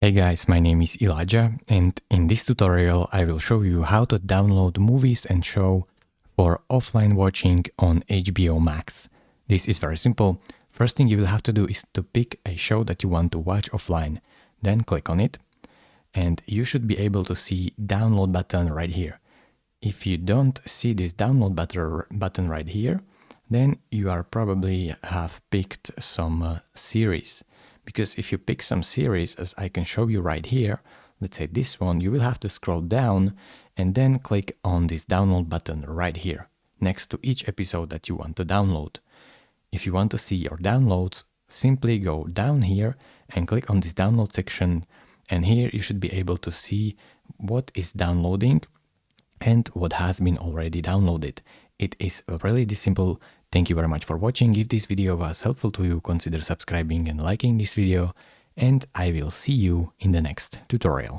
Hey guys, my name is Elijah, and in this tutorial I will show you how to download movies and show for offline watching on HBO Max. This is very simple. First thing you will have to do is to pick a show that you want to watch offline. Then click on it, and you should be able to see download button right here. If you don't see this download button right here, then you are probably have picked some series. Because if you pick some series, as I can show you right here, let's say this one, you will have to scroll down and then click on this download button right here, next to each episode that you want to download. If you want to see your downloads, simply go down here and click on this download section, and here you should be able to see what is downloading and what has been already downloaded. It is really this simple. Thank you very much for watching. If this video was helpful to you, consider subscribing and liking this video, and I will see you in the next tutorial.